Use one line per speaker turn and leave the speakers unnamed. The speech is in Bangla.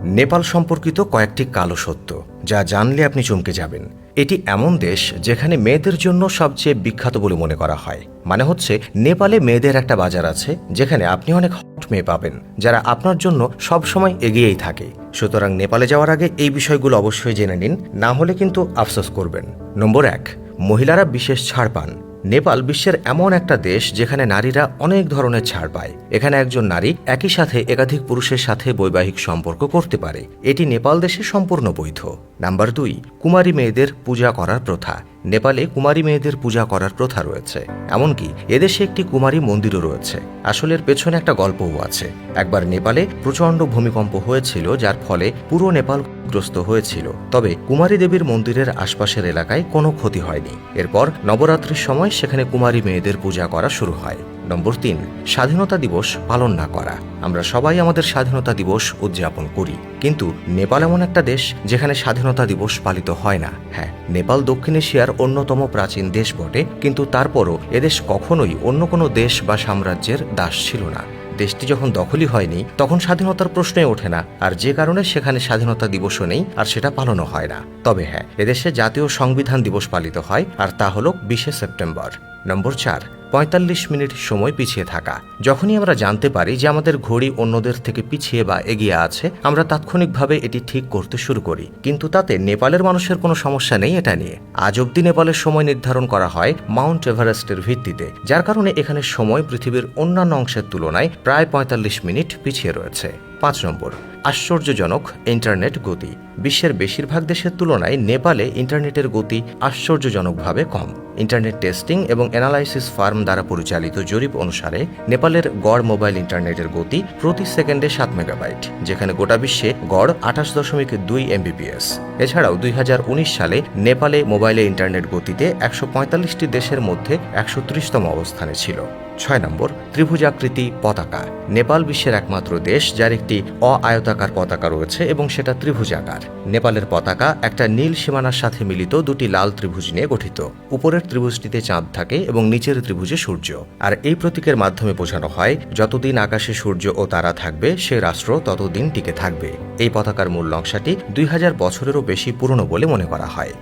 নেপাল সম্পর্কিত কয়েকটি কালো সত্য যা জানলে আপনি চমকে যাবেন। এটি এমন দেশ যেখানে মেয়েদের জন্য সবচেয়ে বিখ্যাত বলে মনে করা হয়। মানে হচ্ছে নেপালে মেয়েদের একটা বাজার আছে যেখানে আপনি অনেক হট মেয়ে পাবেন যারা আপনার জন্য সব সময় এগিয়েই থাকে। সুতরাং নেপালে যাওয়ার আগে এই বিষয়গুলো অবশ্যই জেনে নিন, না হলে কিন্তু আফসোস করবেন। নম্বর 1, মহিলারা বিশেষ ছাড় পান। নেপাল বিশ্বের এমন একটা দেশ যেখানে নারীরা অনেক ধরনের ছাড় পায়। এখানে একজন নারী একই সাথে একাধিক পুরুষের সাথে বৈবাহিক সম্পর্ক করতে পারে। এটি নেপাল দেশে সম্পূর্ণ বৈধ। নাম্বার 2, কুমারী মেয়েদের পূজা করার প্রথা। নেপালে কুমারী মেয়েদের পূজা করার প্রথা রয়েছে। এমনকি এদেশে একটি কুমারী মন্দিরও রয়েছে। আসলের পেছনে একটা গল্পও আছে। একবার নেপালে প্রচণ্ড ভূমিকম্প হয়েছিল, যার ফলে পুরো নেপাল গ্রস্ত হয়েছিল। তবে কুমারী দেবীর মন্দিরের আশপাশের এলাকায় কোনো ক্ষতি হয়নি। এরপর নবরাত্রির সময় সেখানে কুমারী মেয়েদের পূজা করা শুরু হয়। নম্বর 3, স্বাধীনতা দিবস পালন না করা। আমরা সবাই আমাদের স্বাধীনতা দিবস উদযাপন করি, কিন্তু নেপাল এমন একটা দেশ যেখানে স্বাধীনতা দিবস পালিত হয় না। হ্যাঁ, নেপাল দক্ষিণ এশিয়ার অন্যতম প্রাচীন দেশ বটে, কিন্তু তারপরও এদেশ কখনোই অন্য কোনো দেশ বা সাম্রাজ্যের দাস ছিল না। দেশটি যখন দখলই হয়নি তখন স্বাধীনতার প্রশ্নই ওঠে না, আর যে কারণে সেখানে স্বাধীনতা দিবসও নেই আর সেটা পালনও হয় না। তবে হ্যাঁ, এদেশে জাতীয় সংবিধান দিবস পালিত হয়, আর তা হল 20শে সেপ্টেম্বর। নম্বর 4, 45 মিনিট সময় পিছিয়ে থাকা। যখনই আমরা জানতে পারি যে আমাদের ঘড়ি অন্যদের থেকে পিছিয়ে বা এগিয়ে আছে, আমরা তাৎক্ষণিকভাবে এটি ঠিক করতে শুরু করি। কিন্তু তাতে নেপালের মানুষের কোনো সমস্যা নেই এটা নিয়ে। আজ অব্দি নেপালের সময় নির্ধারণ করা হয় মাউন্ট এভারেস্টের ভিত্তিতে, যার কারণে এখানে সময় পৃথিবীর অন্যান্য অংশের তুলনায় প্রায় 45 মিনিট পিছিয়ে রয়েছে। 5 নম্বর, আশ্চর্যজনক ইন্টারনেট গতি। বিশ্বের বেশিরভাগ দেশের তুলনায় নেপালে ইন্টারনেটের গতি আশ্চর্যজনকভাবে কম। ইন্টারনেট টেস্টিং এবং অ্যানালাইসিস ফার্ম দ্বারা পরিচালিত জরিপ অনুসারে নেপালের গড় মোবাইল ইন্টারনেটের গতি প্রতি সেকেন্ডে 7 মেগাবাইট, যেখানে গোটা বিশ্বে গড় 28.2 MBPS। এছাড়াও 2019 সালে নেপালে মোবাইলে ইন্টারনেট গতিতে 145টি দেশের মধ্যে 130তম অবস্থানে ছিল। 6 নম্বর, ত্রিভুজাকৃতি পতাকা। নেপাল বিশ্বের একমাত্র দেশ যার একটি অ-আয়তাকার পতাকা রয়েছে এবং সেটা ত্রিভুজাকার। নেপালের পতাকা একটা নীল সীমানার সাথে মিলিত দুটি লাল ত্রিভুজ নিয়ে গঠিত। উপরের ত্রিভুজটিতে চাঁদ থাকে এবং নিচের ত্রিভুজে সূর্য। আর এই প্রতীকের মাধ্যমে বোঝানো হয় যতদিন আকাশে সূর্য ও তারা থাকবে সে রাষ্ট্র ততদিন টিকে থাকবে। এই পতাকার মূল নকশাটি 2000 বছরেরও বেশি পুরনো বলে মনে করা হয়।